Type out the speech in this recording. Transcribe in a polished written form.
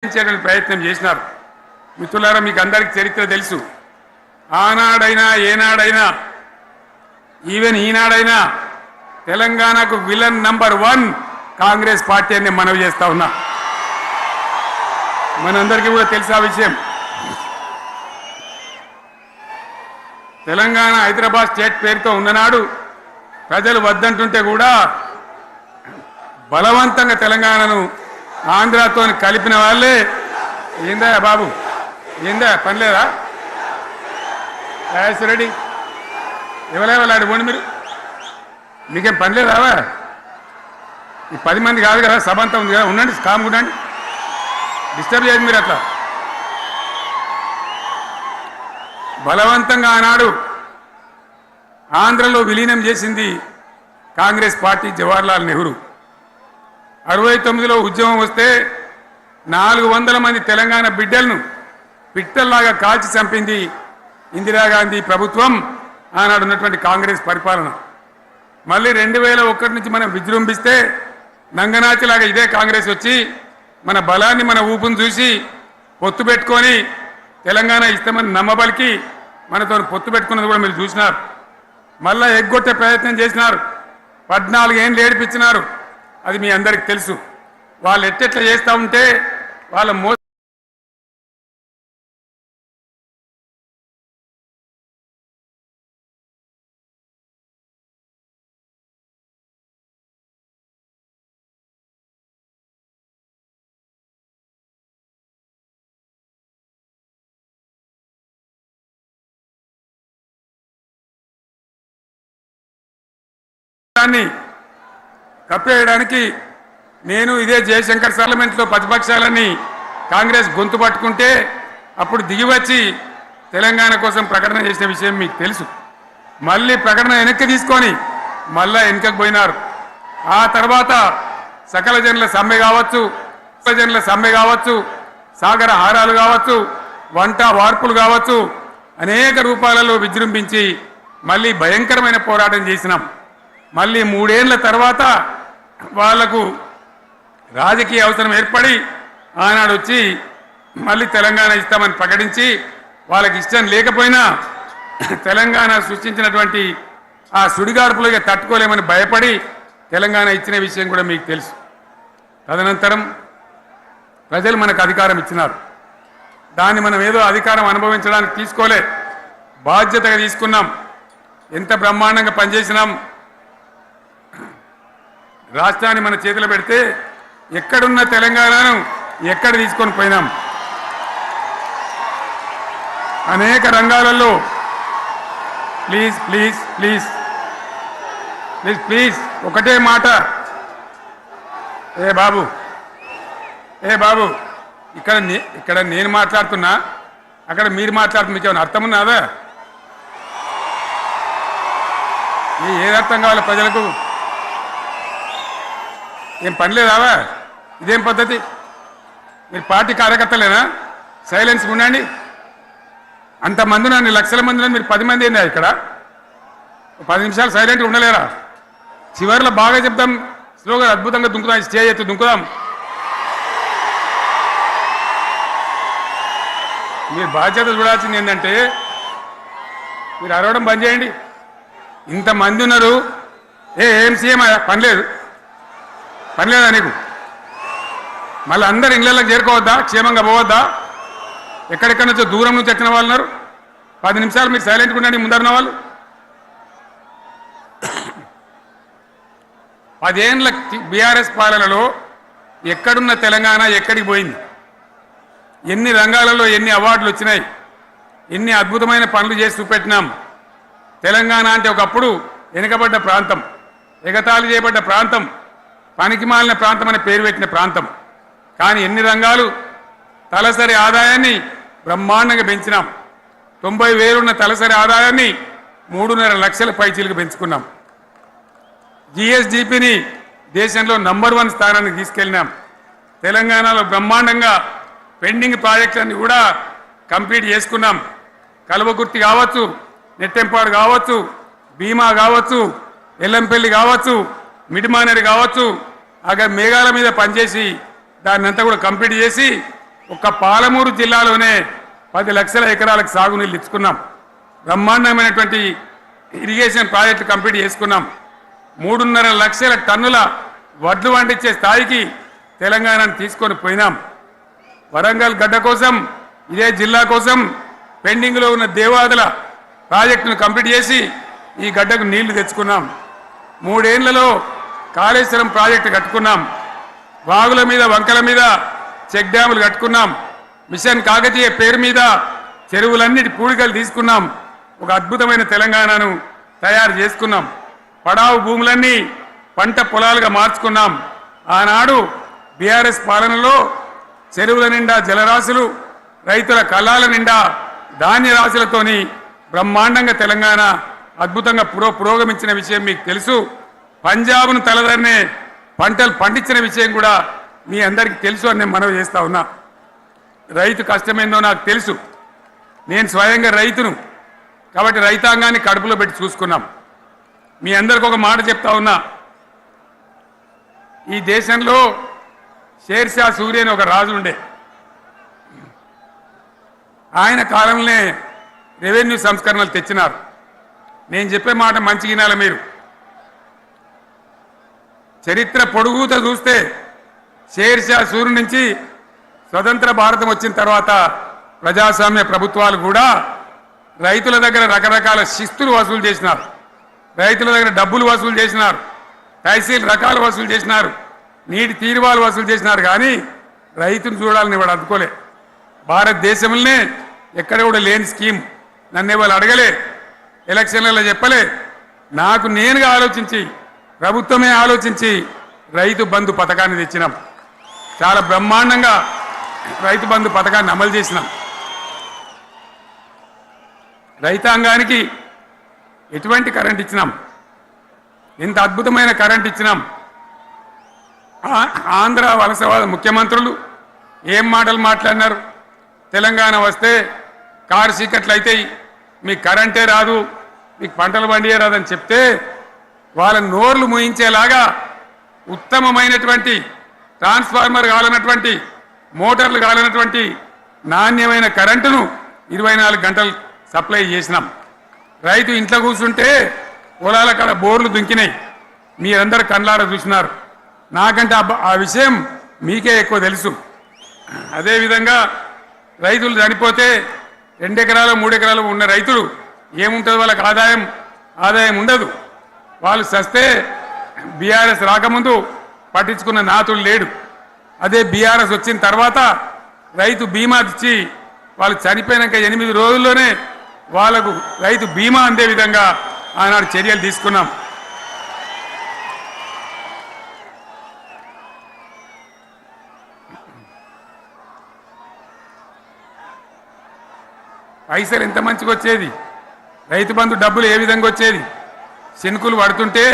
ప్రయత్నం చేసినారు. మిత్రులారా, మీకు అందరికీ చరిత్ర తెలుసు. ఆనాడైనా ఏనాడైనా ఈవెన్ ఈనాడైనా తెలంగాణకు విలన్ నంబర్ 1 కాంగ్రెస్ పార్టీ అని మనవి చేస్తా ఉన్నా. మనందరికీ కూడా తెలుసు ఆ విషయం. తెలంగాణ హైదరాబాద్ స్టేట్ పేరుతో ఉన్ననాడు ప్రజలు వద్దంటుంటే కూడా బలవంతంగా తెలంగాణను ఆంధ్రాతో కలిపిన వాళ్ళే. ఏందా బాబు, ఏందా పనిలేదా? రెడ్డి ఎవరెవరు పోండి, మీకేం పనిలేదావా? ఈ 10 మంది కాదు కదా, సభ అంతా ఉంది కదా, ఉండండి, కామ్ ఉండండి, డిస్టర్బ్ చేయండి మీరు. అట్లా బలవంతంగా ఆనాడు ఆంధ్రలో విలీనం చేసింది కాంగ్రెస్ పార్టీ, జవహర్లాల్ నెహ్రూ. 69లో ఉద్యమం వస్తే 400 మంది తెలంగాణ బిడ్డలను పిట్టల్లాగా కాల్చి చంపింది ఇందిరాగాంధీ ప్రభుత్వం, ఆనాడు ఉన్నటువంటి కాంగ్రెస్ పరిపాలన. మళ్ళీ 2001 నుంచి మనం విజృంభిస్తే నంగనాచిలాగా ఇదే కాంగ్రెస్ వచ్చి మన బలాన్ని, మన ఊపును చూసి పొత్తు పెట్టుకొని తెలంగాణ ఇస్తామని నమ్మబలికి మనతో పొత్తు పెట్టుకున్నది కూడా మీరు చూసినారు. మళ్ళా ఎగ్గొట్టే ప్రయత్నం చేసినారు, 14 ఏళ్ళు ఏడిపించినారు. అది మీ అందరికి తెలుసు. వాళ్ళు ఎట్టెట్లా చేస్తూ ఉంటే వాళ్ళ కప్పేయడానికి నేను ఇదే జయశంకర్ పార్లమెంట్లో ప్రతిపక్షాలని కాంగ్రెస్ గొంతు పట్టుకుంటే అప్పుడు దిగివచ్చి తెలంగాణ కోసం ప్రకటన చేసిన విషయం మీకు తెలుసు. మళ్ళీ ప్రకటన వెనక్కి తీసుకొని మళ్ళా వెనుకకు పోయినారు. ఆ తర్వాత సకల జనుల సమ్మె కావచ్చు, సాగర హారాలు కావచ్చు, వంట వార్పులు కావచ్చు, అనేక రూపాలలో విజృంభించి మళ్ళీ భయంకరమైన పోరాటం చేసినాం. మళ్ళీ 3 ఏళ్ల తర్వాత వాళ్లకు రాజకీయ అవసరం ఏర్పడి ఆనాడు వచ్చి మళ్ళీ తెలంగాణ ఇస్తామని ప్రకటించి, వాళ్ళకి ఇష్టం లేకపోయినా తెలంగాణ సృష్టించినటువంటి ఆ సుడిగాడుపులుగా తట్టుకోలేమని భయపడి తెలంగాణ ఇచ్చిన విషయం కూడా మీకు తెలుసు. తదనంతరం ప్రజలు మనకు అధికారం ఇచ్చినారు. దాన్ని మనం ఏదో అధికారం అనుభవించడానికి తీసుకోలే, బాధ్యతగా తీసుకున్నాం. ఎంత బ్రహ్మాండంగా పనిచేసినాం. రాష్ట్రాన్ని మన చేతిలో పెడితే ఎక్కడున్న తెలంగాణను ఎక్కడ తీసుకొని పోయినాం. అనేక రంగాలలో ప్లీజ్ ఒకటే మాట. ఏ బాబు ఇక్కడ నేను మాట్లాడుతున్నా, అక్కడ మీరు మాట్లాడుతున్నా, మీకు ఏమైనా అర్థం ఉన్నదా? ఏది అర్థం కావాలి ప్రజలకు? ఏం పని లేదావా? ఇదేం పద్ధతి? మీరు పార్టీ కార్యకర్తలేనా? సైలెన్స్ ఉండండి. అంతమంది నన్ను లక్షల మంది మీరు 10 మంది అయినా ఇక్కడ 10 నిమిషాలు సైలెంట్గా ఉండలేరా? చివరిలో బాగా చెప్తాం, స్లోగా అద్భుతంగా దుంకుదాం, స్టేజ్ ఎత్తు దుంకుదాం. మీరు బాధ్యత చూడాల్సింది ఏంటంటే మీరు అరవడం బంద్ చేయండి. ఇంతమంది ఉన్నారు, ఏం సీఎం పనిలేదా నీకు? మళ్ళీ అందరు ఇళ్ళకి చేరుకోవద్దా? క్షేమంగా పోవద్దా? ఎక్కడెక్కడి నుంచో దూరం నుంచి ఎక్కిన వాళ్ళు ఉన్నారు. 10 నిమిషాలు మీరు సైలెంట్గా ఉండండి. ముందరున్న వాళ్ళు 10 ఏళ్ళ బీఆర్ఎస్ పాలనలో ఎక్కడున్న తెలంగాణ ఎక్కడికి పోయింది? ఎన్ని రంగాలలో ఎన్ని అవార్డులు వచ్చినాయి? ఎన్ని అద్భుతమైన పనులు చేసి చూపెట్టినాం. తెలంగాణ అంటే ఒకప్పుడు వెనుకబడ్డ ప్రాంతం, ఎగతాళి చేయబడ్డ ప్రాంతం, పనికిమాలిన ప్రాంతం అనే పేరు పెట్టిన ప్రాంతం. కానీ ఎన్ని రంగాలు, తలసరి ఆదాయాన్ని బ్రహ్మాండంగా పెంచినాం. 90,000 ఉన్న తలసరి ఆదాయాన్ని 3.5 లక్షల పైచీలకు పెంచుకున్నాం. GSDPని దేశంలో నంబర్ 1 స్థానానికి తీసుకెళ్ళినాం. తెలంగాణలో బ్రహ్మాండంగా పెండింగ్ ప్రాజెక్టులన్నీ కూడా కంప్లీట్ చేసుకున్నాం. కల్వకుర్తి కావచ్చు, నెట్టెంపాడు కావచ్చు, భీమా కావచ్చు, ఎల్లంపల్లి కావచ్చు, మిడిమానేరు కావచ్చు, అక్కడ మేఘాల మీద పనిచేసి దాన్ని అంతా కూడా కంప్లీట్ చేసి ఒక్క పాలమూరు జిల్లాలోనే 10 లక్షల ఎకరాలకు సాగునీళ్ళు ఇచ్చుకున్నాం. బ్రహ్మాండమైనటువంటి ఇరిగేషన్ ప్రాజెక్టు కంప్లీట్ చేసుకున్నాం. 3.5 లక్షల టన్నుల వడ్లు పండించే స్థాయికి తెలంగాణను తీసుకొని పోయినాం. వరంగల్ గడ్డ కోసం, ఇదే జిల్లా కోసం పెండింగ్లో ఉన్న దేవాదుల ప్రాజెక్టును కంప్లీట్ చేసి ఈ గడ్డకు నీళ్లు తెచ్చుకున్నాం. 3 ఏళ్లలో కాళేశ్వరం ప్రాజెక్టు కట్టుకున్నాం. వాగుల మీద, వంకల మీద చెక్ డ్యాములు కట్టుకున్నాం. మిషన్ కాకతీయ పేరు మీద చెరువులన్నిటి పూడికలు తీసుకున్నాం. ఒక అద్భుతమైన తెలంగాణను తయారు చేసుకున్నాం. పడావు భూములన్నీ పంట పొలాలుగా మార్చుకున్నాం. ఆనాడు బీఆర్ఎస్ పాలనలో చెరువుల నిండా జలరాశులు, రైతుల కళ్ళాల నిండా ధాన్య రాశులతోని బ్రహ్మాండంగా తెలంగాణ అద్భుతంగా పురోగమించిన విషయం మీకు తెలుసు. పంజాబ్ను తలదన్నే పంటలు పండించిన విషయం కూడా మీ అందరికీ తెలుసు అని నేను మనవి చేస్తా ఉన్నా. రైతు కష్టమేందో నాకు తెలుసు. నేను స్వయంగా రైతును కాబట్టి రైతాంగాన్ని కడుపులో పెట్టి చూసుకున్నాం. మీ అందరికి ఒక మాట చెప్తా ఉన్నా. ఈ దేశంలో షేర్షా సూరి అని ఒక రాజు ఉండే. ఆయన కాలంలోనే రెవెన్యూ సంస్కరణలు తెచ్చినారు. నేను చెప్పే మాట మంచి వినాలి మీరు. చరిత్ర పొడుగుతో చూస్తే షేర్షా సూరి నుంచి స్వతంత్ర భారతం వచ్చిన తర్వాత ప్రజాస్వామ్య ప్రభుత్వాలు కూడా రైతుల దగ్గర రకరకాల శిస్తులు వసూలు చేసినారు. రైతుల దగ్గర డబ్బులు వసూలు చేసినారు. తహసీల్ రకాలు వసూలు చేసినారు. నీటి తీరువాలు వసూలు చేసినారు. కానీ రైతును చూడాలని వాడు అందుకోలే. భారతదేశంలోనే ఎక్కడ కూడా లేని స్కీమ్. నన్ను వాళ్ళు అడగలే, ఎలక్షన్లలో చెప్పలే. నాకు నేనుగా ఆలోచించి, ప్రభుత్వమే ఆలోచించి రైతు బంధు పథకాన్ని తెచ్చినాం. చాలా బ్రహ్మాండంగా రైతు బంధు పథకాన్ని అమలు చేసినాం. రైతాంగానికి ఎటువంటి కరెంట్ ఇచ్చినాం, ఎంత అద్భుతమైన కరెంట్ ఇచ్చినాం. ఆంధ్ర వలసవాద ముఖ్యమంత్రులు ఏం మాటలు మాట్లాడినారు. తెలంగాణ వస్తే కారు చీకట్లు అవుతాయి, మీకు కరెంటే రాదు, మీకు పంటలు పండియే రాదని చెప్తే వాళ్ళ నోర్లు మోయించేలాగా ఉత్తమమైనటువంటి ట్రాన్స్ఫార్మర్ కావాలన్నటువంటి, మోటార్లు కావాలన్నటువంటి నాణ్యమైన కరెంటును 24 గంటలు సప్లై చేసినాం. రైతు ఇంట్లో కూర్చుంటే పొలాల కాడ బోర్లు దుంకినాయి. మీరందరూ కళ్ళారా చూసినారు. నాకంటే ఆ విషయం మీకే ఎక్కువ తెలుసు. అదేవిధంగా రైతులు చనిపోతే 2 ఎకరాలు 3 ఎకరాలు ఉన్న రైతులు ఏముంటుంది, వాళ్ళకి ఆదాయం ఉండదు. వాళ్ళు చస్తే బీఆర్ఎస్ రాకముందు పట్టించుకున్న నాతుడు లేడు. అదే బీఆర్ఎస్ వచ్చిన తర్వాత రైతు బీమా ఇచ్చి వాళ్ళు చనిపోయినాక 8 రోజుల్లోనే వాళ్లకు రైతు బీమా అందే విధంగా ఆనాడు చర్యలు తీసుకున్నాం. పైసలు ఎంత మంచిగా వచ్చేది, రైతు బంధు డబ్బులు ఏ విధంగా వచ్చేది. శనుకులు పడుతుంటే